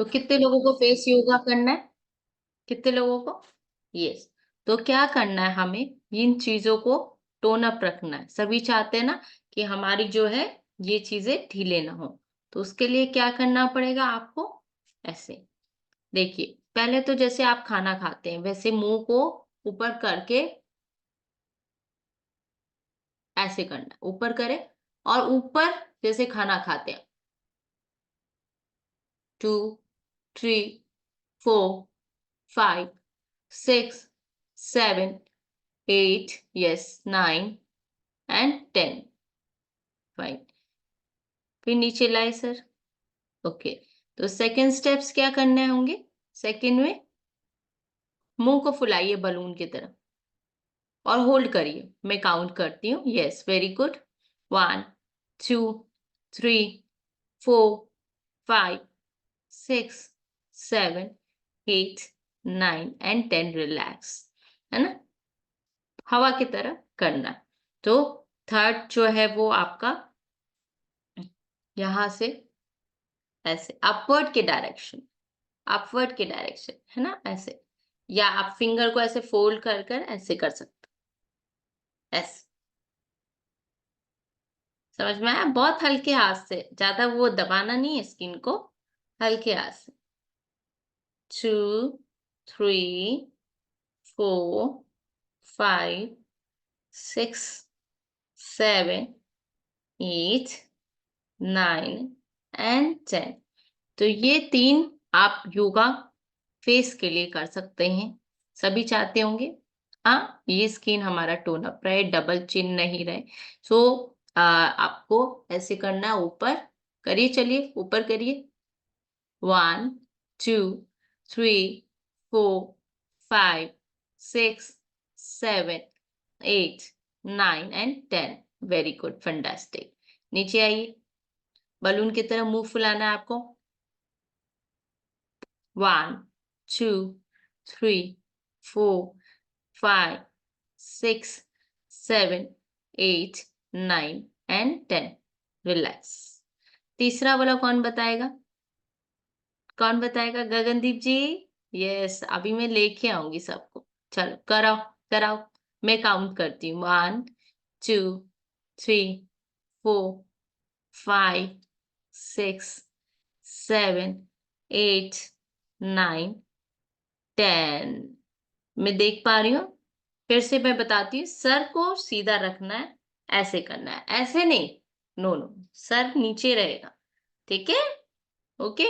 तो कितने लोगों को फेस योगा करना है? कितने लोगों को? यस। तो क्या करना है हमें? इन चीज़ों को टोन अप रखना है। सभी चाहते हैं ना कि हमारी जो है ये चीज़ें ढीले ना हो। तो उसके लिए क्या करना पड़ेगा आपको? ऐसे। देखिए, पहले तो जैसे आप खाना खाते हैं वैसे मुँह को ऊपर करके ऐसे करना है। ऊपर करें और ऊपर जैसे खाना खाते हैं। 2, 3, 4, 5, 6, 7, 8, yes, 9 एंड 10। फाइन। फिर नीचे लाए सर। ओके। तो सेकंड स्टेप्स क्या करने होंगे? सेकंड में मुंह को फुलाइए बलून की तरह और होल्ड करिए। मैं काउंट करती हूँ। Yes, very good. 1, 2, 3, 4, 5, 6, 7, 8, 9 and 10। Relax, है ना? हवा की तरह करना। तो थर्ड जो है वो आपका यहां से ऐसे अपवर्ड के डायरेक्शन, अपवर्ड के डायरेक्शन, है ना? ऐसे, या आप फिंगर को ऐसे फोल्ड कर कर ऐसे कर सकते हो। ऐसे, समझ में आया? बहुत हल्के हाथ से, ज्यादा वो दबाना नहीं है स्किन को, हल्के हाथ से। 2, 3, 4, 5, 6, 7, 8, 9 एंड 10। तो ये 3 आप योगा फेस के लिए कर सकते हैं। सभी चाहते होंगे हाँ, ये स्किन हमारा टोन अप रहे, डबल चिन नहीं रहे। सो आपको ऐसे करना है। ऊपर करिए, चलिए ऊपर करिए। 1, 2, 3, 4, 5, 6, 7, 8, 9 एंड 10। Very good, fantastic. नीचे आइए। बलून की तरह मुंह फुलाना है आपको। 1, 2, 3, 4, 5, 6, 7, 8, 9 एंड 10। रिलैक्स। तीसरा वाला कौन बताएगा? कौन बताएगा? गगनदीप जी। यस, अभी मैं लेके आऊंगी सबको। चलो कराओ, कराओ। मैं काउंट करती हूँ। 1, 2, 3, 4, 5, 6, 7, 8, 9, 10। मैं देख पा रही हूँ। फिर से मैं बताती हूँ। सर को सीधा रखना है, ऐसे करना है, ऐसे नहीं। नो नो, सर नीचे रहेगा। ठीक है? ओके।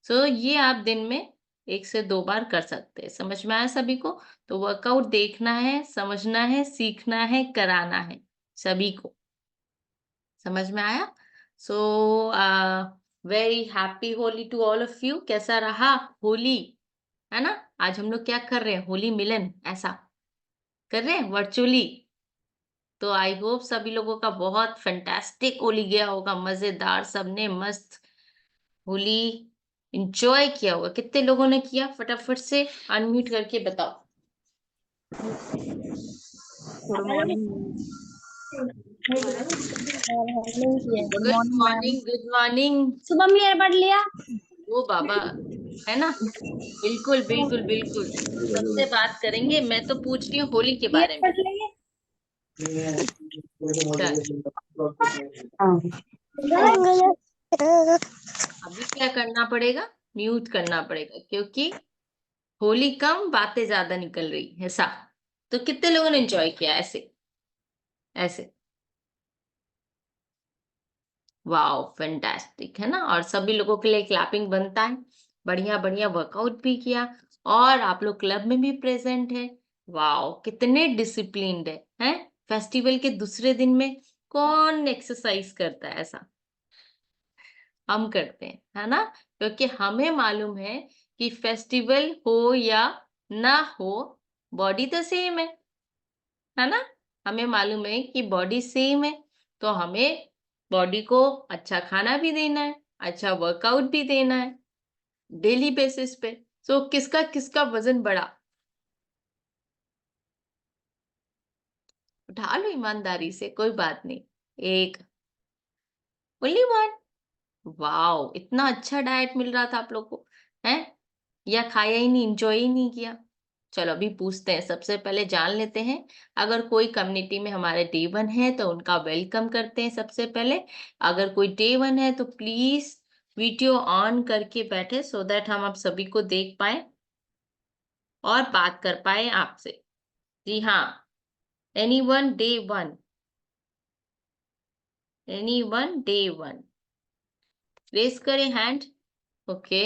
सो ये आप दिन में 1 से 2 बार कर सकते हैं। समझ में आया सभी को? तो वर्कआउट देखना है, समझना है, सीखना है, कराना है सभी को। समझ में आया? So very happy Holi to all of you. कैसा रहा होली? है ना? आज हम लोग क्या कर रहे हैं? होली मिलन ऐसा कर रहे हैं वर्चुअली। तो आई होप सभी लोगों का बहुत फैंटास्टिक होली गया होगा, मजेदार। सबने मस्त होली एंजॉय किया होगा। कितने लोगों ने किया? फटाफट से अनम्यूट करके बताओ। Good morning. Good good morning ma'am. Morning, good morning. सुबह में एयरबड लिया। ओ बाबा, है ना? बिल्कुल बिल्कुल बिल्कुल। सबसे बात करेंगे। मैं तो पूछ रही हूँ होली के बारे में। एयरबड लेंगे। चल, हाँ। अभी क्या करना पड़ेगा? म्यूट करना पड़ेगा, क्योंकि होली कम, बातें ज्यादा निकल रही है सा। तो कितने लोगों ने एंजॉय किया ऐसे? ऐसे। वाओ, फैंटास्टिक, है ना? और सभी लोगों के लिए क्लैपिंग बनता है। बढ़िया बढ़िया, वर्कआउट भी किया और आप लोग क्लब में भी प्रेजेंट है। वाओ, कितने डिसिप्लिन्ड है, हैं? फेस्टिवल के दूसरे दिन में कौन एक्सरसाइज करता है ऐसा? हम करते हैं, है ना? क्योंकि हमें मालूम है कि फेस्टिवल हो या ना हो, बॉडी तो सेम है ना? हमें मालूम है कि बॉडी सेम है, तो हमें बॉडी को अच्छा खाना भी देना है, अच्छा वर्कआउट भी देना है डेली बेसिस पे। सो किसका किसका वजन बढ़ा? उठा लो ईमानदारी से, कोई बात नहीं। एक, ओनली वन। वाओ, इतना अच्छा डाइट मिल रहा था आप लोग को। है, या खाया ही नहीं, एंजॉय ही नहीं किया? चलो अभी पूछते हैं, सबसे पहले जान लेते हैं। अगर कोई कम्युनिटी में हमारे डे 1 है तो उनका वेलकम करते हैं सबसे पहले। अगर कोई डे 1 है तो प्लीज वीडियो ऑन करके बैठे सो दैट हम आप सभी को देख पाए और बात कर पाए आपसे। जी हाँ, anyone day 1, anyone day 1, raise करें हैंड। ओके,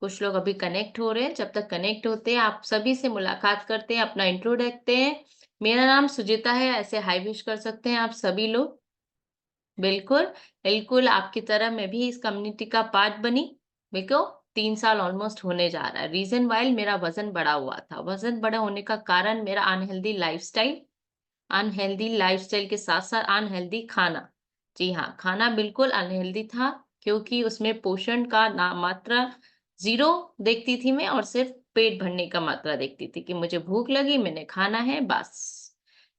कुछ लोग अभी कनेक्ट हो रहे हैं। जब तक कनेक्ट होते हैं आप सभी से मुलाकात करते हैं, अपना इंट्रो रखते हैं। मेरा नाम सुजिता है, ऐसे हाई विश कर सकते हैं आप सभी लोग। बिल्कुल, बिल्कुल आपकी तरह मैं भी इस कम्युनिटी का पार्ट बनी। मेरे को 3 साल ऑलमोस्ट होने जा रहा है। रीजन वाइल मेरा वजन बढ़ा हुआ था। वजन बड़ा होने का कारण मेरा अनहेल्दी लाइफस्टाइल के साथ-साथ अनहेल्दी खाना। जी हाँ, खाना बिल्कुल अनहेल्दी था क्योंकि उसमें पोषण का ना मात्रा 0 देखती थी मैं और सिर्फ पेट भरने का मात्रा देखती थी कि मुझे भूख लगी, मैंने खाना है, बस।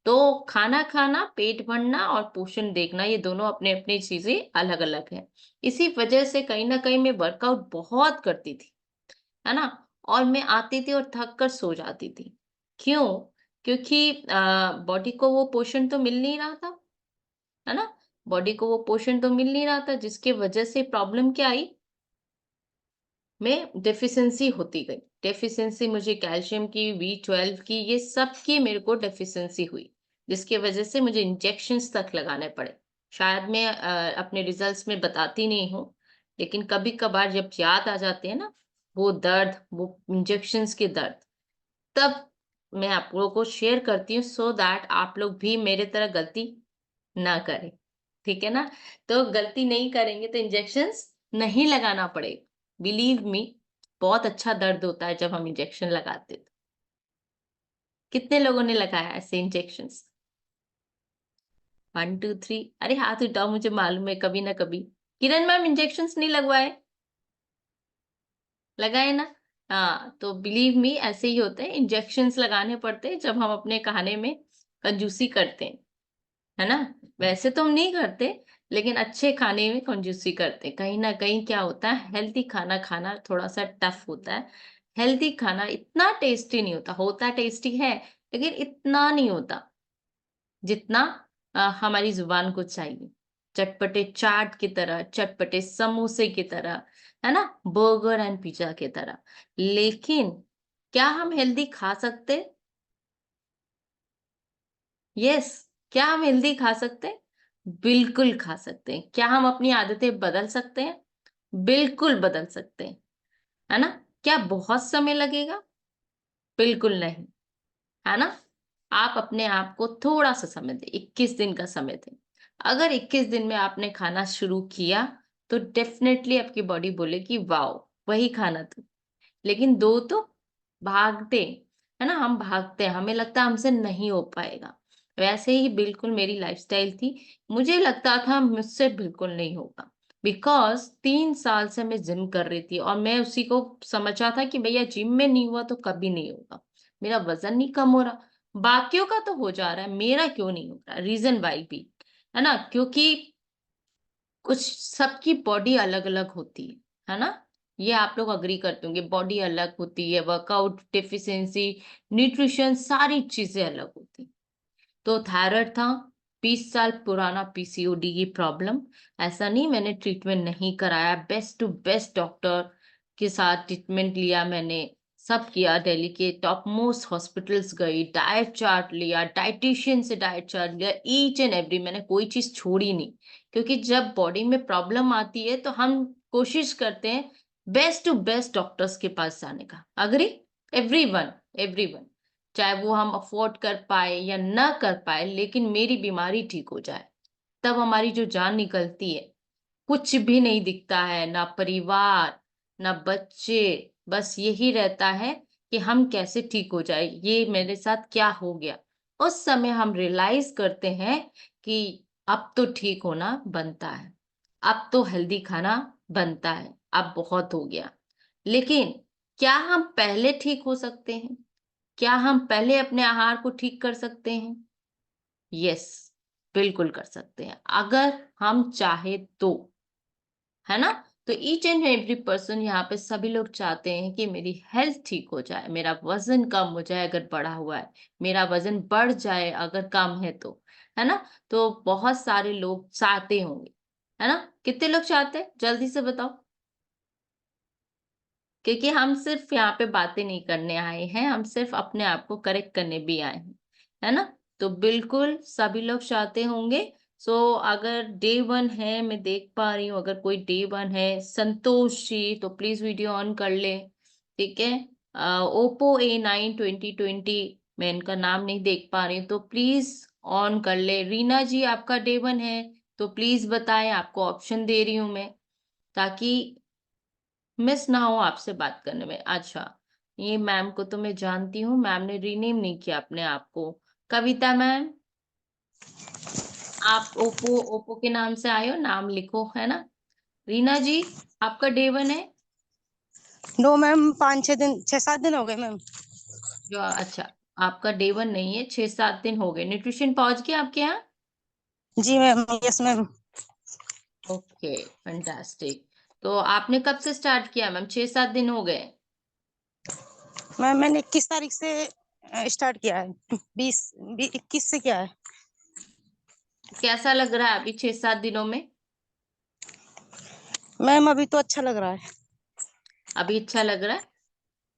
तो खाना खाना, पेट भरना और पोषण देखना ये दोनों अपनी-अपनी चीज़ें अलग-अलग हैं। इसी वजह से कहीं न कहीं मैं वर्कआउट बहुत करती थी। है ना? और मैं आती थी और थक कर सो जाती थी। क्यों? क्योंकि बॉडी को वो पोषण तो मिल नहीं रहा था, है ना? बॉडी को वो पोषण तो मिल नहीं रहा था जिसकी वजह से प्रॉब्लम क्या आई? में डेफिशिएंसी होती गई। डेफिशिएंसी मुझे कैल्शियम की, बी12 की, ये सब की मेरे को डेफिशिएंसी हुई, जिसकी वजह से मुझे इंजेक्शंस तक लगाने पड़े। शायद मैं अपने रिजल्ट्स में बताती नहीं हूँ, लेकिन कभी-कभार जब याद आ जाते हैं ना, वो दर्द, वो इंजेक्शंस के दर्द, तब मैं आप लोगों को शेयर करती हूँ सो दैट आप लोग भी मेरे तरह गलती ना करें। ठीक है ना? तो गलती नहीं करेंगे तो इंजेक्शंस नहीं लगाना पड़ेगा। बिलीव मी, बहुत अच्छा दर्द होता है जब हम इंजेक्शन लगाते हैं तो। कितने लोगों ने लगाया ऐसे इंजेक्शंस? 1, 2, 3, अरे हाथ उठाओ, मुझे मालूम है कभी ना कभी। किरण मैम इंजेक्शंस नहीं लगवाए? लगाए ना? हाँ, तो बिलीव मी ऐसे ही होता है, इंजेक्शंस लगाने पड़ते हैं जब हम अपने खाने में कंजूसी करते हैं। है ना? वैसे तो हम नहीं करते, लेकिन अच्छे खाने में कंजूसी करते हैं। कहीं न कहीं क्या होता है, हेल्दी खाना खाना थोड़ा-सा टफ होता है। हेल्दी खाना इतना टेस्टी नहीं होता, होता टेस्टी है, लेकिन इतना नहीं होता, जितना हमारी ज़ुबान को चाहिए। चटपटे चाट की तरह, चटपटे समोसे की तरह, है ना? बर्गर एंड पिज़्ज़ा की तरह। लेकिन क्या हम हेल्दी खा सकते? यस, क्या हम हेल्दी खा सकते हैं? बिल्कुल खा सकते हैं। क्या हम अपनी आदतें बदल सकते हैं? बिल्कुल बदल सकते हैं, है ना? क्या बहुत समय लगेगा? बिल्कुल नहीं, है ना? आप अपने आप को थोड़ा-सा समय दें, 21 दिन का समय दें। अगर 21 दिन में आपने खाना शुरू किया, तो डेफ़िनेटली आपकी बॉडी बोलेगी, "वॉव! वही खाना था।" लेकिन 2 तो भागते, है ना? हम भागते हैं, हमें लगता है हमसे नहीं हो पाएगा। वैसे ही बिल्कुल मेरी लाइफ़स्टाइल थी। मुझे लगता था मुझसे बिल्कुल नहीं होगा। बिकॉज़ 3 साल से मैं जिम कर रही थी और मैं उसी को समझा था कि भैया जिम में नहीं हुआ तो कभी नहीं होगा। मेरा वज़न नहीं कम हो रहा, बाकियों का तो हो जा रहा है, मेरा क्यों नहीं हो रहा? रीज़न व्हाई भी, है ना? क्योंकि कुछ सबकी बॉडी अलग-अलग होती है ना? ये आप लोग एग्री करते होंगे, बॉडी अलग होती है, वर्कआउट, डेफिशिएंसी, न्यूट्रिशन सारी चीज़ें अलग होती हैं। तो थायराइड था, 20 साल पुराना पीसीओडी की प्रॉब्लम। ऐसा नहीं मैंने ट्रीटमेंट नहीं कराया, बेस्ट टू बेस्ट डॉक्टर के साथ ट्रीटमेंट लिया मैंने, सब किया, दिल्ली के टॉप मोस्ट हॉस्पिटल्स गई, डाइट चार्ट लिया, डायटीशियन से डाइट चार्ट लिया, ईच एंड एवरी मैंने कोई चीज़ छोड़ी नहीं। क्योंकि जब बॉडी में प्रॉब्लम आती है तो हम कोशिश करते हैं बेस्ट टू बेस्ट डॉक्टर्स के पास जाने का। एग्री? Everyone, everyone. चाहे वो हम अफ़ोर्ड कर पाएँ या ना कर पाएँ, लेकिन मेरी बीमारी ठीक हो जाए। तब हमारी जो जान निकलती है, कुछ भी नहीं दिखता है, ना परिवार, ना बच्चे, बस यही रहता है कि हम कैसे ठीक हो जाएँ, ये मेरे साथ क्या हो गया? उस समय हम रियलाइज़ करते हैं कि अब तो ठीक होना बनता है, अब तो हेल्दी खाना बनता है, अब बहुत हो गया। लेकिन क्या हम पहले ठीक हो सकते हैं? क्या हम पहले अपने आहार को ठीक कर सकते हैं? यस, बिल्कुल कर सकते हैं, अगर हम चाहे तो, है ना? तो ईच एंड एवरी पर्सन यहाँ पे सभी लोग चाहते हैं कि मेरी हेल्थ ठीक हो जाए, मेरा वजन कम हो जाए अगर बढ़ा हुआ है, मेरा वजन बढ़ जाए अगर कम है तो, है ना। तो बहुत सारे लोग चाहते होंगे, है ना। कितने लोग चाहते हैं, जल्दी से बताओ। क्योंकि हम सिर्फ यहाँ पे बातें नहीं करने आए हैं, हम सिर्फ अपने आप को करेक्ट करने भी आए हैं, है ना। तो बिल्कुल सभी लोग चाहते होंगे। सो अगर डे 1 है, मैं देख पा रही हूँ, अगर कोई डे 1 है, संतोष जी, तो प्लीज वीडियो ऑन कर ले, ठीक है। ओप्पो A9 2020, मैं इनका नाम नहीं देख पा रही हूँ, तो प्लीज ऑन कर ले। रीना जी, आपका डे 1 है, तो प्लीज बताएं, आपको ऑप्शन दे रही हूँ मैं, ताकि मिस ना हो आपसे बात करने में। अच्छा, ये मैम को तो मैं जानती हूँ, मैम ने रीनेम नहीं किया अपने आप को। कविता मैम, आप ओप्पो ओप्पो के नाम से आए हो, नाम लिखो, है ना। रीना जी, आपका डे 1 है। नो मैम, 5-6 दिन 6-7 दिन हो गए मैम। जो अच्छा, आपका डे 1 नहीं है, 6-7 दिन हो गए। न्यूट्रिशन पहुंच गया आपके यहाँ। जी ma'am, yes ma'am. Okay, fantastic. तो आपने कब से स्टार्ट किया मैम, 6-7 दिन हो गए। मैम मैंने 21 तारीख से स्टार्ट किया है। 21 से किया है। कैसा लग रहा है अभी 6-7 दिनों में। मैम अभी तो अच्छा लग रहा है। अभी अच्छा लग रहा है।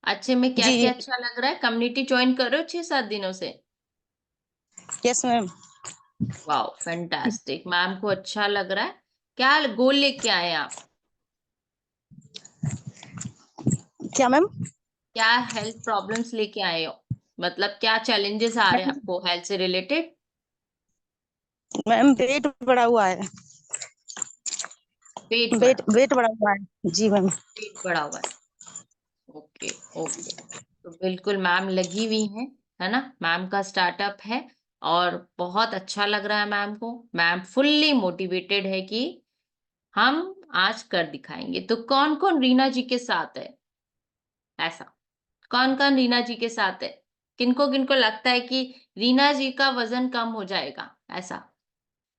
अच्छे में क्या जी क्या जी, अच्छा लग रहा है, कम्युनिटी ज्वाइन कर रहे हो 6-7 दिनों से। Yes ma'am. Wow, fantastic, ma'am को अच्छा लग रहा है। क्या गोल लेके आए आप, क्या मैम? क्या हेल्थ प्रॉब्लम्स लेके आए हो, मतलब क्या चैलेंजेस आ रहे हैं आपको हेल्थ से रिलेटेड। मैम वेट बढ़ा हुआ है। पेट वेट बढ़ा, वेट बढ़ा हुआ है जी मैम। पेट बढ़ा हुआ है। ओके ओके, तो बिल्कुल मैम लगी हुई है ना। मैम का स्टार्टअप है और बहुत अच्छा लग रहा है मैम को। मैम फुल्ली मोटिवेटेड है कि हम आज कर दिखाएंगे। तो कौन कौन रीना जी के साथ है, ऐसा, कौन कौन रीना जी के साथ है, किनको किनको लगता है कि रीना जी का वजन कम हो जाएगा, ऐसा।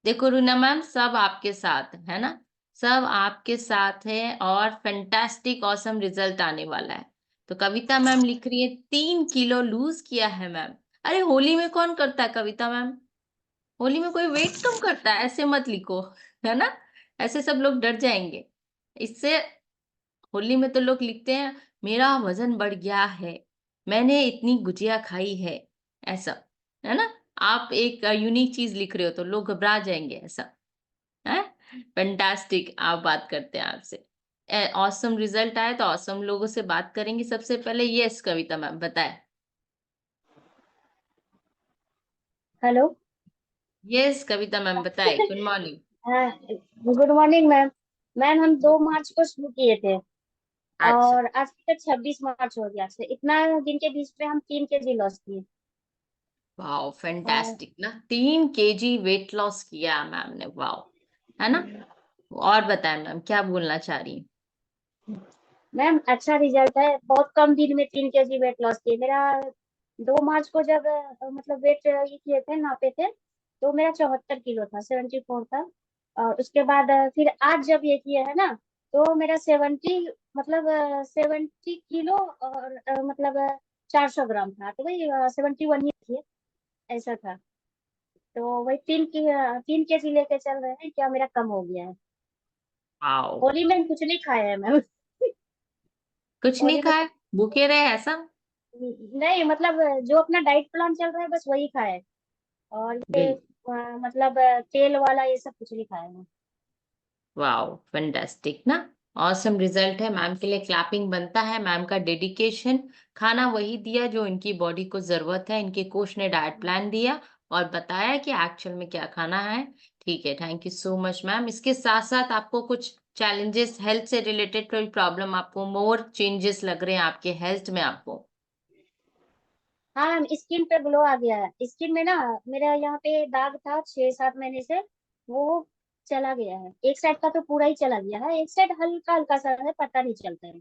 देखो रीना मैम, सब आपके साथ है ना, सब आपके साथ है और फैंटास्टिक ऑसम रिजल्ट आने वाला है। तो कविता मैम लिख रही है 3 किलो लूज किया है मैम। अरे होली में कौन करता है कविता मैम, होली में कोई वेट कम करता है, ऐसे मत लिखो, है ना। ऐसे सब लोग डर जाएंगे इससे। होली में तो लोग लिखते हैं मेरा वजन बढ़ गया है, मैंने इतनी गुजिया खाई है, ऐसा, है ना। आप एक यूनिक चीज लिख रहे हो तो लोग घबरा जाएंगे, ऐसा है। फैंटास्टिक, आप बात करते हैं आपसे। ऑसम रिजल्ट आए तो ऑसम लोगों से बात करेंगे सबसे पहले। यस कविता मैम, बताए। हेलो। यस कविता मैम, बताए, गुड मॉर्निंग। हाँ, गुड मॉर्निंग मैम। मैम हम 2 मार्च को शुरू किए थे अच्छा, और आज तक 26 मार्च हो गया। से इतना दिन के बीच में हम 3 kg लॉस किए। वाओ और फैंटास्टिक ना, 3 kg वेट लॉस किया मैम ने, वाओ, है ना। और बताएं मैम, क्या बोलना चाह रही हैं? मैम अच्छा रिजल्ट है, बहुत कम दिन में 3 kg वेट लॉस किए। मेरा 2 मार्च को जब मतलब वेट ये किए थे, नापे थे, तो मेरा 74 किलो था, 74 था। और उसके बाद फिर आज जब ये किए है ना, तो मेरा 70, मतलब 70 किलो और मतलब 400 ग्राम था। तो वही 71 ही थी, ऐसा था। तो वही 3 kg लेके चल रहे हैं, क्या मेरा कम हो गया है। वाओ, होली में हम कुछ नहीं खाए हैं मैम। कुछ नहीं होली में खाए, भूखे रहे, ऐसा। नहीं, मतलब जो अपना डाइट प्लान चल रहा है बस वही खाए। और ये बिल्कुल, मतलब तेल वाला ये सब कुछ नहीं खाया है। वाओ फैंटास्टिक ना, ऑसम रिजल्ट है। मैम के लिए क्लैपिंग बनता है, मैम का डेडिकेशन। खाना वही दिया जो इनकी बॉडी को जरूरत है, इनके कोच ने डाइट प्लान दिया और बताया कि एक्चुअल में क्या खाना है। ठीक है, thank you so much ma'am. इसके साथ साथ आपको कुछ चैलेंजेस हेल्थ से रिलेटेड, कोई प्रॉब्लम, आपको मोर चेंजेस लग रहे हैं आपके हेल्थ में आपको। हाँ मैम, स्किन पे ग्लो आ गया है। स्किन में ना, मेरा यहाँ पे दाग था 6-7 महीने से, वो चला गया है। एक साइड का तो पूरा ही चला गया है, एक साइड हल्का हल्का सा है, पता नहीं चलता है।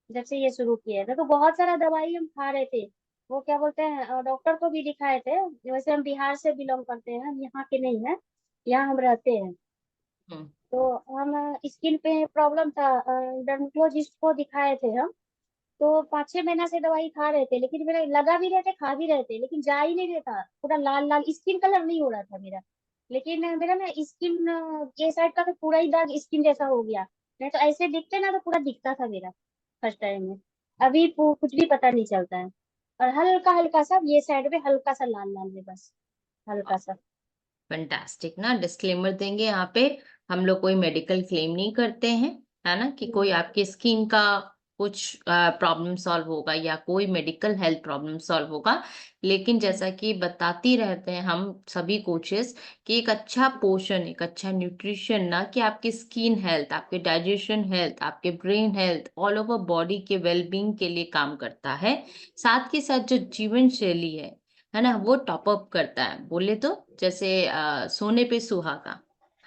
जब से ये शुरू किया था तो बहुत सारा दवाई हम खा रहे थे। वो क्या बोलते हैं, डॉक्टर को भी दिखाए थे। वैसे हम बिहार से बिलोंग करते हैं, हम यहाँ के नहीं है, यहाँ हम रहते हैं। हम्म, तो हम स्किन पे प्रॉब्लम था, डर्मेटोलॉजिस्ट को दिखाए थे हम। तो 5-6 महीना से दवाई खा रहे थे, लेकिन मेरा लगा भी रहे थे, खा भी रहे थे, लेकिन जा ही नहीं रहा था। पूरा लाल लाल स्किन कलर नहीं हो रहा था मेरा। लेकिन मेरा ना स्किन, ये साइड का तो पूरा ही दाग स्किन जैसा हो गया। नहीं तो ऐसे दिखते ना तो पूरा दिखता था मेरा फर्स्ट टाइम में। अभी कुछ भी पता नहीं चलता है। और हल्का हल्का सा ये साइड पे हल्का सा लाल लाल है बस, हल्का सा। फैंटास्टिक ना। डिस्क्लेमर देंगे यहाँ पे, हम लोग कोई मेडिकल क्लेम नहीं करते हैं, है ना, कि कोई आपकी स्किन का कुछ प्रॉब्लम सॉल्व होगा या कोई मेडिकल हेल्थ प्रॉब्लम सॉल्व होगा। लेकिन जैसा कि बताती रहते हैं हम सभी कोचेस कि एक अच्छा पोषण, एक अच्छा न्यूट्रिशन ना, कि आपकी स्किन हेल्थ, आपके डाइजेशन हेल्थ, आपके brain health, all over body के वेलबींग के लिए काम करता है। साथ के साथ जो जीवन शैली है ना, वो टॉप अप करता है। बोले तो जैसे सोने पे सुहागा,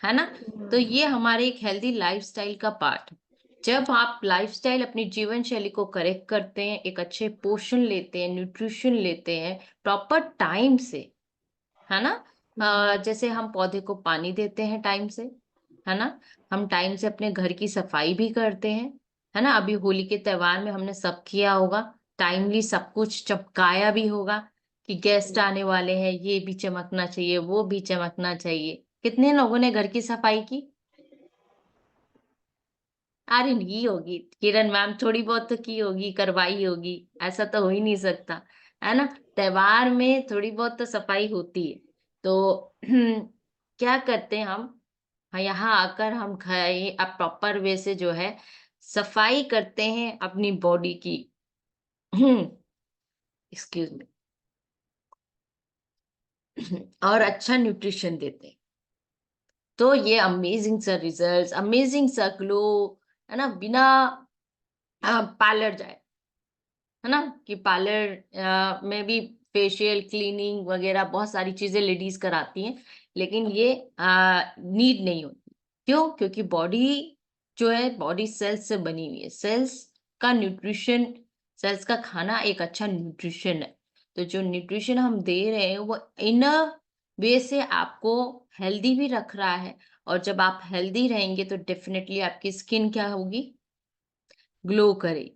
है ना। तो ये हमारे एक हेल्दी लाइफस्टाइल का पार्ट है। जब आप लाइफस्टाइल, अपनी जीवन शैली को करेक्ट करते हैं, एक अच्छे पोषण लेते हैं, न्यूट्रिशन लेते हैं प्रॉपर टाइम से, है ना। जैसे हम पौधे को पानी देते हैं टाइम से, है ना, हम टाइम से अपने घर की सफाई भी करते हैं, है ना। अभी होली के त्योहार में हमने सब किया होगा, टाइमली सब कुछ चमकाया भी होगा कि गेस्ट आने वाले हैं, ये भी चमकना चाहिए, वो भी चमकना चाहिए। कितने लोगों ने घर की सफाई की? अरे नहीं होगी किरण मैम, थोड़ी बहुत तो की होगी, करवाई होगी, ऐसा तो हो ही नहीं सकता, है ना। त्योहार में थोड़ी बहुत तो सफाई होती है। तो क्या करते हैं हम, हाँ, यहाँ आकर हम घर अब प्रॉपर वे से जो है सफाई करते हैं अपनी बॉडी की। Excuse me. और अच्छा न्यूट्रिशन देते हैं। तो ये अमेजिंग सा रिजल्ट्स, अमेजिंग सा ग्लो, है ना, बिना पार्लर जाए, है ना, कि पार्लर में भी फेशियल क्लीनिंग वगैरह बहुत सारी चीजें लेडीज कराती हैं, लेकिन ये नीड नहीं होती। क्यों? क्योंकि बॉडी जो है, बॉडी सेल्स से बनी हुई है। सेल्स का न्यूट्रिशन, सेल्स का खाना एक अच्छा न्यूट्रिशन है। तो जो न्यूट्रिशन हम दे रहे हैं वो इनर वे से आपको हेल्दी भी रख रहा है। और जब आप हेल्दी रहेंगे तो डेफिनेटली आपकी स्किन क्या होगी? ग्लो करेगी।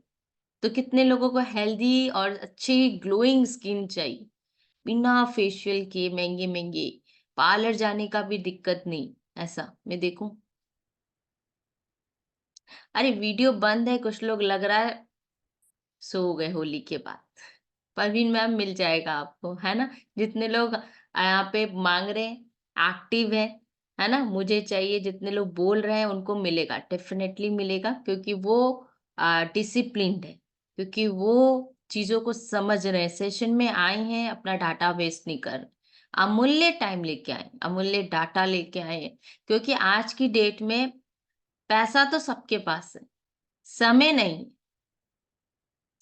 तो कितने लोगों को हेल्दी और अच्छी ग्लोइंग स्किन चाहिए, बिना फेशियल के, महंगे महंगे पार्लर जाने का भी दिक्कत नहीं। ऐसा मैं देखूं, अरे वीडियो बंद है, कुछ लोग लग रहा है सो गए होली के बाद। परवीन मैम मिल जाएगा आपको, है ना। जितने लोग यहाँ पे मांग रहे हैं, एक्टिव है ना, मुझे चाहिए, जितने लोग बोल रहे हैं उनको मिलेगा, डेफिनेटली मिलेगा, क्योंकि वो डिसिप्लिन्ड है, क्योंकि वो चीजों को समझ रहे हैं, सेशन में आए हैं, अपना डाटा वेस्ट नहीं कर रहे। अमूल्य टाइम लेके आए, अमूल्य डाटा लेके आए हैं। क्योंकि आज की डेट में पैसा तो सबके पास है, समय नहीं,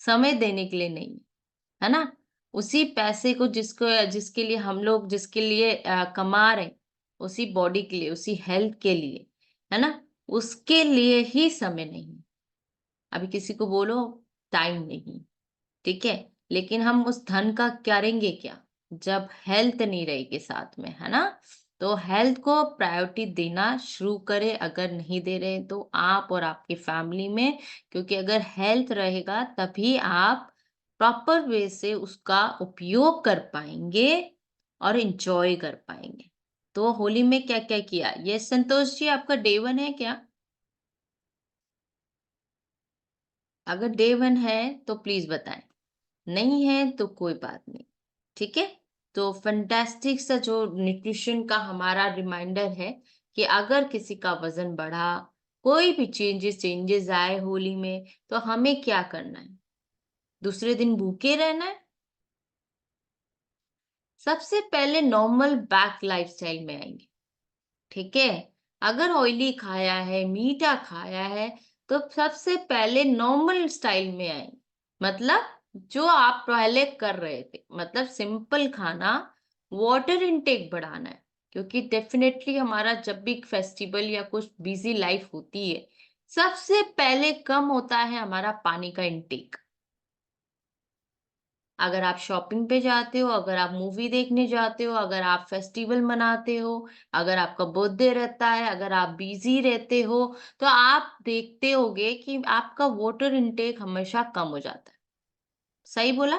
समय देने के लिए नहीं, है ना। उसी पैसे को जिसको, जिसके लिए हम लोग, जिसके लिए कमा रहे, उसी बॉडी के लिए, उसी हेल्थ के लिए, है ना, उसके लिए ही समय नहीं। अभी किसी को बोलो टाइम नहीं, ठीक है, लेकिन हम उस धन का करेंगे क्या जब हेल्थ नहीं रहेगी साथ में, है ना। तो हेल्थ को प्रायोरिटी देना शुरू करें, अगर नहीं दे रहे तो आप और आपकी फैमिली में। क्योंकि अगर हेल्थ रहेगा तभी आप प्रॉपर वे से उसका उपयोग कर पाएंगे और इंजॉय कर पाएंगे। तो होली में क्या क्या किया? ये संतोष जी, आपका डे 1 है क्या? अगर डे 1 है तो प्लीज बताएं, नहीं है तो कोई बात नहीं, ठीक है। तो फंटास्टिक सा जो न्यूट्रिशन का हमारा रिमाइंडर है कि अगर किसी का वजन बढ़ा, कोई भी चेंजेस आए होली में, तो हमें क्या करना है? दूसरे दिन भूखे रहना है? सबसे पहले नॉर्मल बैक लाइफस्टाइल में आएंगे, ठीक है। अगर ऑयली खाया है, मीठा खाया है, तो सबसे पहले नॉर्मल स्टाइल में आए, मतलब जो आप पहले कर रहे थे, मतलब सिंपल खाना, वाटर इनटेक बढ़ाना है। क्योंकि डेफिनेटली हमारा जब भी फेस्टिवल या कुछ बिजी लाइफ होती है, सबसे पहले कम होता है हमारा पानी का इनटेक। अगर आप शॉपिंग पे जाते हो, अगर आप मूवी देखने जाते हो, अगर आप फेस्टिवल मनाते हो, अगर आपका बर्थडे रहता है, अगर आप बिजी रहते हो, तो आप देखते होगे कि आपका वाटर इनटेक हमेशा कम हो जाता है। सही बोला?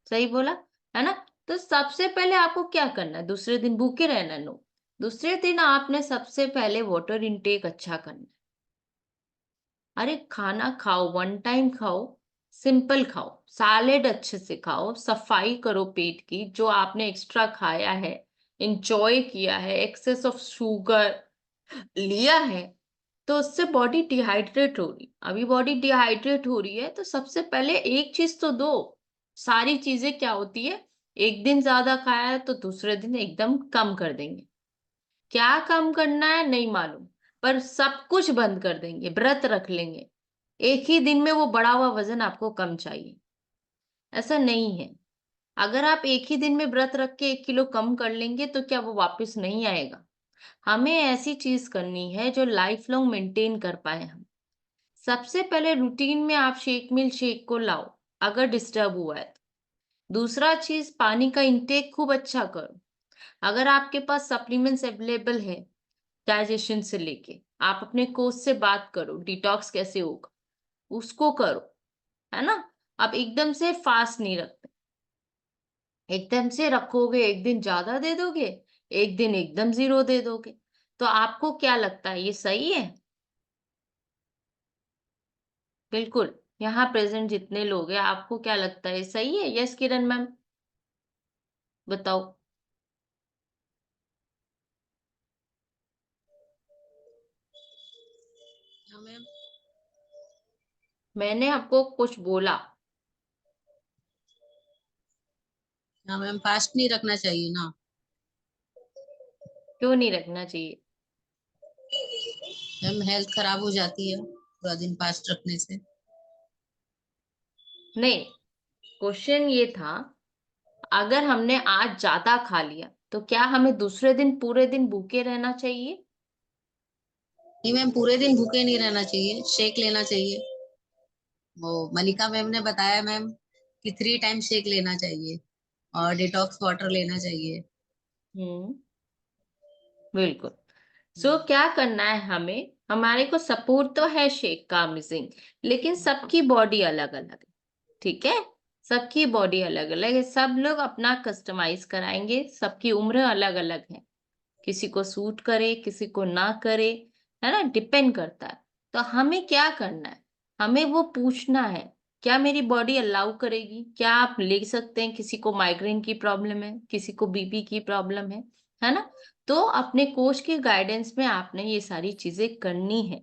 सही बोला, है ना? तो सबसे पहले आपको क्या करना है? दूसरे दिन भूखे रहना? नो। दूसरे दिन आपने सबसे पहले वाटर इनटेक अच्छा करना है। अरे खाना खाओ, वन टाइम खाओ, सिंपल खाओ, सैलेड अच्छे से खाओ, सफाई करो पेट की, जो आपने एक्स्ट्रा खाया है, इंजॉय किया है, एक्सेस ऑफ शुगर लिया है, तो उससे बॉडी डिहाइड्रेट हो रही। अभी बॉडी डिहाइड्रेट हो रही है तो सबसे पहले एक चीज तो दो। सारी चीजें क्या होती है, एक दिन ज्यादा खाया है तो दूसरे दिन एकदम कम कर देंगे। क्या कम करना है नहीं मालूम, पर सब कुछ बंद कर देंगे, व्रत रख लेंगे। एक ही दिन में वो बढ़ा हुआ वजन आपको कम चाहिए, ऐसा नहीं है। अगर आप एक ही दिन में व्रत रख के 1 किलो कम कर लेंगे तो क्या वो वापस नहीं आएगा? हमें ऐसी चीज करनी है जो लाइफ लॉन्ग मेंटेन कर पाए हम। सबसे पहले रूटीन में आप शेक मिल शेक को लाओ, अगर डिस्टर्ब हुआ है तो। दूसरा चीज, पानी का इंटेक खूब अच्छा करो। अगर आपके पास सप्लीमेंट्स अवेलेबल है डाइजेशन से लेके, आप अपने कोच से बात करो डिटॉक्स कैसे होगा, उसको करो, है ना? आप एकदम से फास्ट नहीं रखते। एकदम से रखोगे, एक दिन ज्यादा दे दोगे, एक दिन एकदम जीरो दे दोगे, तो आपको क्या लगता है ये सही है? बिल्कुल। यहाँ प्रेजेंट जितने लोग हैं, आपको क्या लगता है ये सही है? यस किरण मैम, बताओ। हाँ मैम। मैंने आपको कुछ बोला? हाँ मैम, फास्ट नहीं रखना चाहिए ना। क्यों नहीं रखना चाहिए? मैम हेल्थ खराब हो जाती है पूरा दिन फास्ट रखने से। नहीं, क्वेश्चन ये था, अगर हमने आज ज्यादा खा लिया तो क्या हमें दूसरे दिन पूरे दिन भूखे रहना चाहिए? नहीं मैम, पूरे दिन भूखे नहीं रहना चाहिए, शेक लेना चाहिए। वो मलिका मैम ने बताया मैम कि 3 टाइम शेक लेना चाहिए और डिटॉक्स वाटर लेना चाहिए। हम्म, बिल्कुल। सो क्या करना है हमें? हमारे को सपोर्ट तो है शेक का अमेजिंग, लेकिन सबकी बॉडी अलग अलग है, ठीक है? सबकी बॉडी अलग अलग है, सब लोग अपना कस्टमाइज कराएंगे, सबकी उम्र अलग अलग है, किसी को सूट करे किसी को ना करे, है ना? डिपेंड करता है। तो हमें क्या करना है, हमें वो पूछना है, क्या मेरी बॉडी अलाउ करेगी? क्या आप ले सकते हैं? किसी को माइग्रेन की प्रॉब्लम है, किसी को बीपी की प्रॉब्लम है ना? तो अपने कोच के गाइडेंस में आपने ये सारी चीजें करनी है,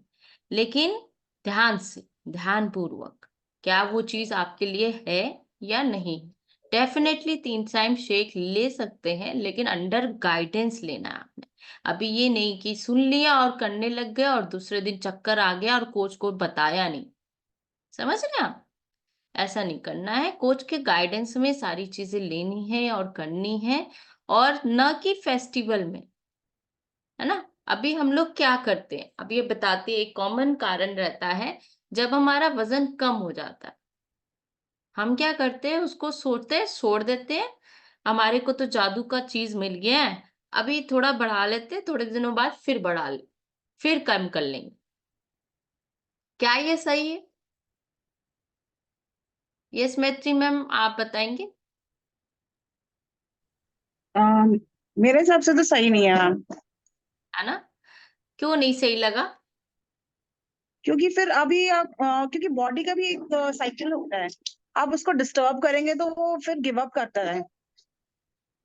लेकिन ध्यान से, ध्यान पूर्वक, क्या वो चीज आपके लिए है या नहीं। डेफिनेटली 3 टाइम शेक ले सकते हैं, लेकिन अंडर गाइडेंस लेना है आपने। अभी ये नहीं कि सुन लिया और करने लग गए और दूसरे दिन चक्कर आ गया और कोच को बताया नहीं। समझ रहे हैं आप? ऐसा नहीं करना है, कोच के गाइडेंस में सारी चीजें लेनी है और करनी है, और न कि फेस्टिवल में, है ना? अभी हम लोग क्या करते हैं, अब ये बताते हैं, एक कॉमन कारण रहता है जब हमारा वजन कम हो जाता है, हम क्या करते हैं, उसको सोचते हैं छोड़ देते हैं, हमारे को तो जादू का चीज मिल गया है, अभी थोड़ा बढ़ा लेते हैं, थोड़े दिनों बाद फिर बढ़ा ले, फिर कम कर लेंगे। क्या ये सही है? यस मैत्री मैम, आप बताएंगे। अम, मेरे हिसाब से तो सही नहीं है मैम। है ना? क्यों नहीं सही लगा? क्योंकि फिर अभी आप क्योंकि बॉडी का भी एक साइकिल होता है, आप उसको डिस्टर्ब करेंगे तो वो फिर गिव अप करता है।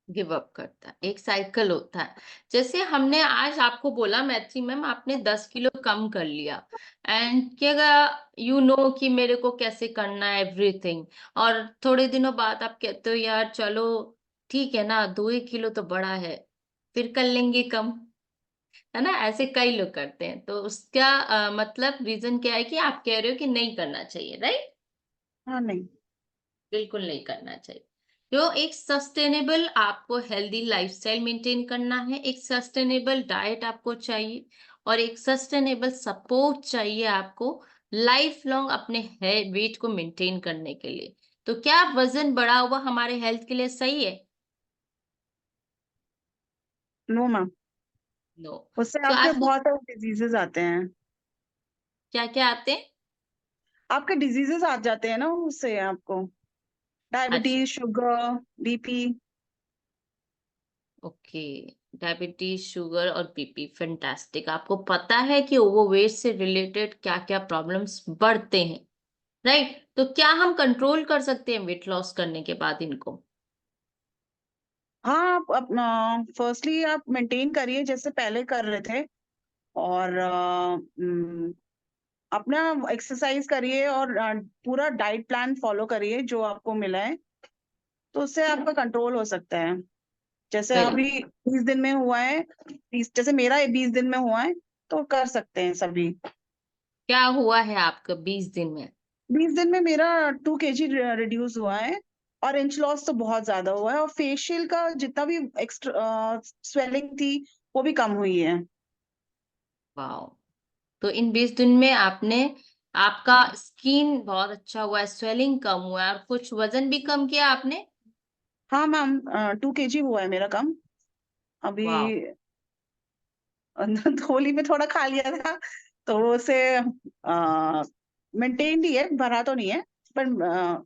गिव अप करता है, एक साइकिल होता है। जैसे हमने आज आपको बोला मैथी मैम, आपने 10 किलो कम कर लिया, एंड क्या यू नो कि मेरे को कैसे करना है एवरीथिंग, और थोड़े दिनों बाद आप कहते हो यार चलो ठीक है ना, 2 1 किलो तो बड़ा है, फिर कर लेंगे कम, है ना? ऐसे कई लोग करते हैं, तो उसका मतलब रीजन क्या है कि आप कह रहे हो कि नहीं करना चाहिए, राइट? हाँ नहीं। बिल्कुल नहीं करना चाहिए। तो एक सस्टेनेबल आपको हेल्दी लाइफस्टाइल मेंटेन करना है, एक सस्टेनेबल डाइट आपको चाहिए, और एक सस्टेनेबल सपोर्ट चाहिए आपको लाइफ लॉन्ग अपने वेट को मेंटेन करने के लिए। तो क्या वजन बढ़ा हुआ हमारे हेल्थ के लिए सही है? No ma'am, no. उससे तो आपके आज बहुत सारे डिजीजेस आते हैं। क्या क्या आते हैं? आपके डिजीजेस आ जाते हैं ना उससे आपको, अच्छा, diabetes, sugar, BP. Okay. Diabetes, sugar और बीपी, फैंटास्टिक। आपको पता है कि ओवरवेट से रिलेटेड क्या क्या प्रॉब्लम्स बढ़ते हैं, राइट? तो क्या हम कंट्रोल कर सकते हैं वेट लॉस करने के बाद इनको? हाँ, आप अपना फर्स्टली आप मेंटेन करिए जैसे पहले कर रहे थे, और अपना एक्सरसाइज करिए, और पूरा डाइट प्लान फॉलो करिए जो आपको मिला है, तो उससे आपका कंट्रोल हो सकता है। जैसे वेरी, अभी 20 दिन में हुआ है, 20 जैसे मेरा 20 दिन में हुआ है, तो कर सकते हैं सभी। क्या हुआ है आपका 20 दिन में? 20 दिन में मेरा 2 kg रिड्यूस हुआ है, और इंच लॉस तो बहुत ज्यादा हुआ है, और फेशियल का जितना भी एक्स्ट्रा स्वेलिंग थी वो भी कम हुई है। वाओ। तो इन 20 दिन में आपने, आपका स्किन बहुत अच्छा हुआ है, स्वेलिंग कम हुआ है और कुछ वजन भी कम किया आपने? हाँ मैम, 2 kg हुआ है मेरा कम अभी। वाओ, होली में थोड़ा खा लिया था, तो उसे मेंटेन ही है, भरा तो नहीं है, पर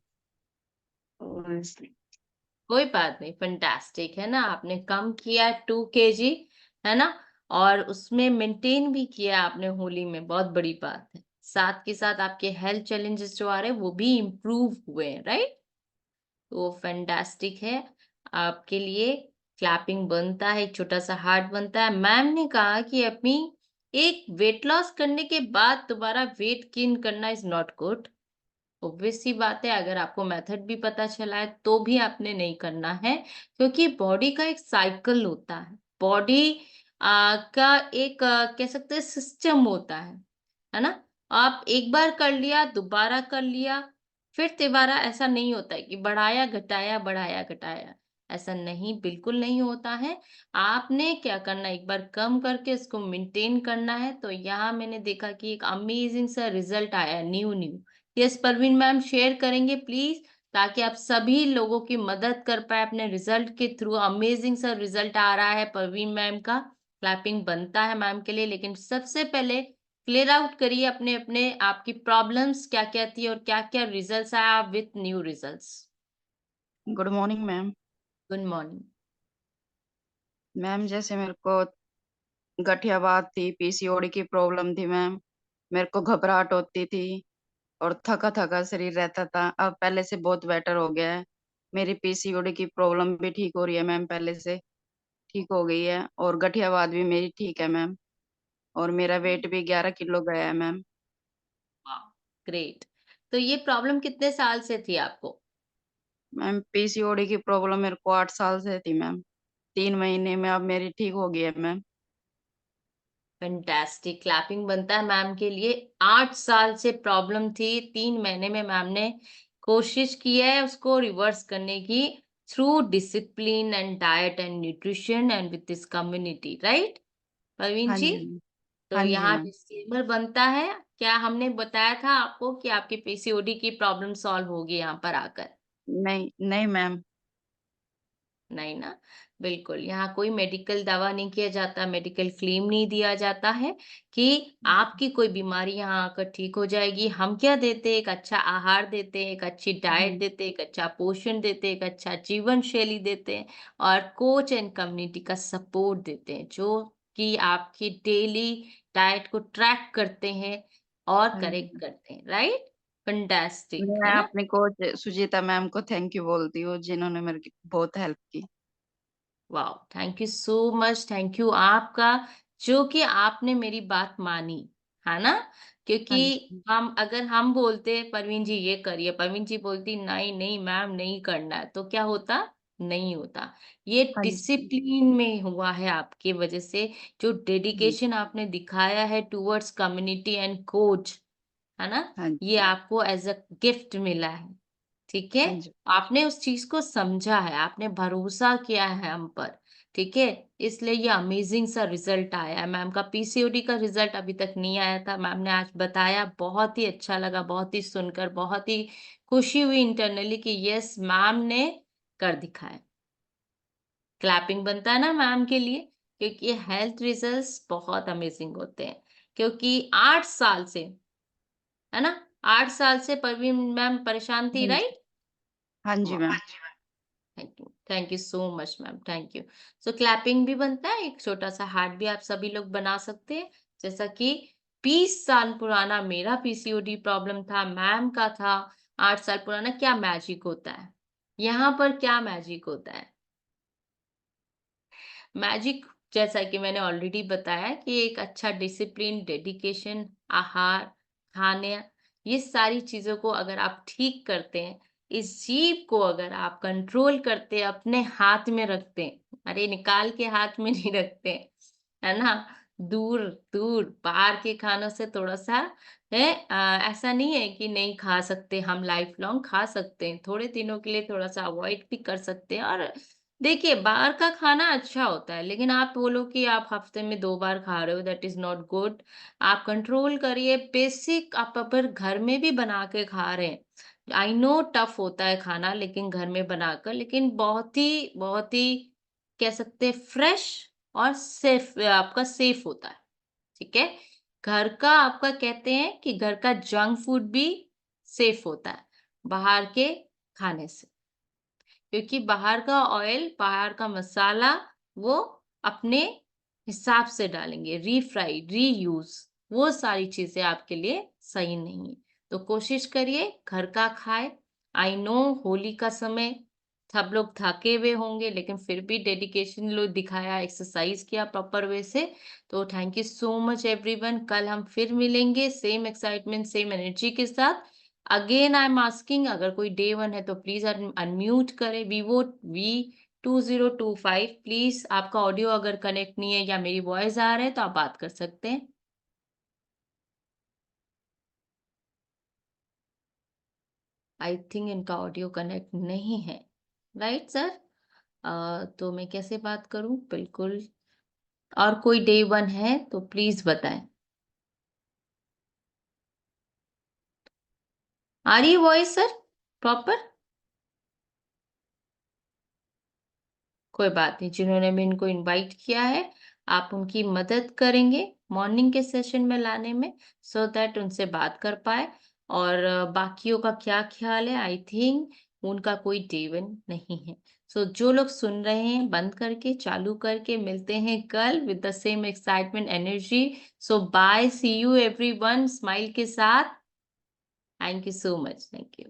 कोई बात नहीं, फैंटास्टिक है ना। आपने कम किया 2 kg, है ना? और उसमें मेंटेन भी किया आपने होली में, बहुत बड़ी बात है। साथ के साथ आपके हेल्थ चैलेंजेस जो आ रहे हैं वो भी इम्प्रूव हुए हैं, राइट? तो फैंटास्टिक है। आपके लिए क्लैपिंग बनता है, एक छोटा सा हार्ट बनता है। मैम ने कहा कि अपनी एक वेट लॉस करने के बाद दोबारा वेट गेन करना इज नॉट गुड। ऑब्वियस सी बात है, अगर आपको मेथड भी पता चला है तो भी आपने नहीं करना है, क्योंकि बॉडी का एक साइकिल होता है। बॉडी का एक कह सकते हैं सिस्टम होता है ना? आप एक बार कर लिया, दोबारा कर लिया, फिर तिबारा ऐसा नहीं होता है कि बढ़ाया घटाया। ऐसा नहीं, बिल्कुल नहीं होता है। आपने क्या करना है, एक बार कम करके इसको मेंटेन करना है। तो यहाँ मैंने देखा कि एक अमेजिंग सा रिजल्ट आया, new new. Yes, Parveen ma'am share करेंगे प्लीज, ताकि आप सभी लोगों की मदद कर पाए अपने रिजल्ट के थ्रू। अमेजिंग सा रिजल्ट आ रहा है परवीन मैम का, क्लैपिंग बनता है मैम के लिए। लेकिन सबसे पहले क्लियर आउट करिए अपने अपने आपकी प्रॉब्लम्स क्या क्या थी और क्या क्या रिजल्ट्स आया with new results. Good morning ma'am. Good morning. Ma'am जैसे मेरे को गठियावाद थी, पीसीओडी की प्रॉब्लम थी मैम। मेरे को घबराहट होती थी और थका थका शरीर रहता था। अब पहले से बहुत बेटर हो गया है। मेरी पीसीओडी की प्रॉब्लम भी ठीक हो रही है मैम, पहले से ठीक हो गई है। और गठियावाद भी मेरी ठीक है मैम। और मेरा वेट भी 11 किलो गया है मैम। ग्रेट। तो ये प्रॉब्लम कितने साल से थी आपको? मैम पीसीओडी की प्रॉब्लम मेरे को 8 साल से थी मैम। 3 महीने में अब मेरी ठीक हो गई है मैम। फैंटास्टिक, क्लैपिंग बनता है मैम के लिए। 8 साल से प्रॉब्लम थी, 3 महीने में मैम ने कोशिश की है उसको रिवर्स करने की, through discipline and diet and nutrition and with this community, right Parveen हाँ जी? जी मैम। तो हाँ जी यहाँ मैम। डिस्क्लेमर बनता है। क्या हमने बताया था आपको कि आपकी पीसीओडी की प्रॉब्लम सॉल्व होगी यहाँ पर आकर? नहीं नहीं मैम। नहीं ना? बिल्कुल, यहाँ कोई मेडिकल दावा नहीं किया जाता, मेडिकल क्लेम नहीं दिया जाता है कि आपकी कोई बीमारी यहाँ आकर ठीक हो जाएगी। हम क्या देते हैं? एक अच्छा आहार देते हैं, एक अच्छी डाइट देते हैं, एक अच्छा पोषण देते हैं, एक अच्छा जीवन शैली देते हैं, और कोच एंड कम्युनिटी का सपोर्ट देते हैं, जो कि आपकी डेली डाइट को ट्रैक करते हैं और हाँ जी। करेक्ट करते हैं, राइट? फंटास्टिक, मैं है ना? अपने कोच सुजीता मैम को थैंक यू बोलती हूँ, जिन्होंने मेरी बहुत हेल्प की। Wow, thank you so much, thank you आपका, जो कि आपने मेरी बात मानी, है ना? क्योंकि हाँ जी। अगर हम बोलते परवीन जी ये करिए, परवीन जी बोलती नहीं नहीं मैम नहीं करना है, तो क्या होता? नहीं होता। ये हाँ जी। डिसिप्लिन में हुआ है आपकी वजह से, जो हाँ डेडिकेशन आपने दिखाया है टुवर्ड्स कम्युनिटी एंड कोच, है ना? हाँ ये जी। आपको एज अ गिफ्ट मिला है, ठीक है? हाँ जी। आपने उस चीज को समझा है, आपने भरोसा किया है हम पर, ठीक है, इसलिए ये अमेजिंग सा रिजल्ट आया है। मैम का पीसीओडी का रिजल्ट अभी तक नहीं आया था, मैम ने आज बताया, बहुत ही अच्छा लगा, बहुत ही सुनकर बहुत ही खुशी हुई इंटरनली कि यस मैम ने कर दिखाया। क्लैपिंग बनता है ना मैम के लिए, क्योंकि हेल्थ रिजल्ट्स बहुत अमेजिंग होते हैं। क्योंकि 8 साल से, है ना, 8 साल से परवीन मैम परेशान थी, हाँ जी। राइट? हाँ जी ma'am. Thank you so much ma'am, thank you. So clapping भी बनता है, एक छोटा सा हार्ट भी आप सभी लोग बना सकते हैं। जैसा कि 20 साल पुराना मेरा पीसीओडी प्रॉब्लम था, मैम का था 8 साल पुराना, क्या मैजिक होता है? यहाँ पर क्या मैजिक होता है? मैजिक जैसा कि मैंने ऑलरेडी बताया कि एक अच्छा डिसिप्लिन, डेडिकेशन, आहार, खाने, ये सारी चीज़ों को अगर आप ठीक करते हैं, इस जीभ को अगर आप कंट्रोल करते हैं, अपने हाथ में रखते हैं, अरे निकाल के हाथ में नहीं रखते हैं, है ना? दूर, दूर बाहर के खानों से थोड़ा-सा ऐसा नहीं है कि नहीं खा सकते, हम लाइफ लॉन्ग खा सकते हैं, थोड़े दिनों के लिए थोड़ा-सा अवॉइड भी कर सकते हैं। और देखिए, बाहर का खाना अच्छा होता है, लेकिन आप बोलो कि आप हफ्ते में 2 बार खा रहे हो, दैट इज़ नॉट गुड। आप कंट्रोल करिए, बेसिक आप अगर घर में भी बना के खा रहे हैं, आई नो टफ होता है खाना लेकिन घर में बनाकर, लेकिन बहुत ही कह सकते हैं फ्रेश और सेफ, आपका सेफ होता है, ठीक है? घर का आपका कहते हैं कि घर का जंक फूड भी सेफ होता है, बाहर के खाने से। क्योंकि बाहर का ऑयल, बाहर का मसाला वो अपने हिसाब से डालेंगे, रीफ्राइड, रीयूज़, वो सारी चीज़ें आपके लिए सही नहीं है। तो कोशिश करिए घर का खाएँ। आई नो होली का समय सब लोग थके हुए होंगे, लेकिन फिर भी डेडिकेशन लो दिखाया, एक्सरसाइज़ किया प्रॉपर वे से। तो thank you so much everyone. कल हम फिर मिलेंगे सेम एक्साइटमेंट, सेम एनर्जी के साथ। अगेन आई एम आस्किंग, अगर कोई डे 1 है तो प्लीज़ अनम्यूट करें। वीवो V2025 प्लीज़, आपका ऑडियो अगर कनेक्ट नहीं है या मेरी वॉइस आ रहा है तो आप बात कर सकते हैं। आई थिंक इनका ऑडियो कनेक्ट नहीं है, राइट सर? तो मैं कैसे बात करूं? बिल्कुल। और कोई डे 1 है तो प्लीज़ बताएं। आ रही है वॉइस सर प्रॉपर? कोई बात नहीं, जिन्होंने भी इनको इनवाइट किया है, आप उनकी मदद करेंगे मॉर्निंग के सेशन में लाने में, सो दैट उनसे बात कर पाए। और बाकियों का क्या ख्याल है? आई थिंक उनका कोई डे 1 नहीं है। सो जो लोग सुन रहे हैं, बंद करके, चालू करके मिलते हैं कल with the same excitement energy. So bye, see you everyone, smile के साथ। Thank you so much, thank you.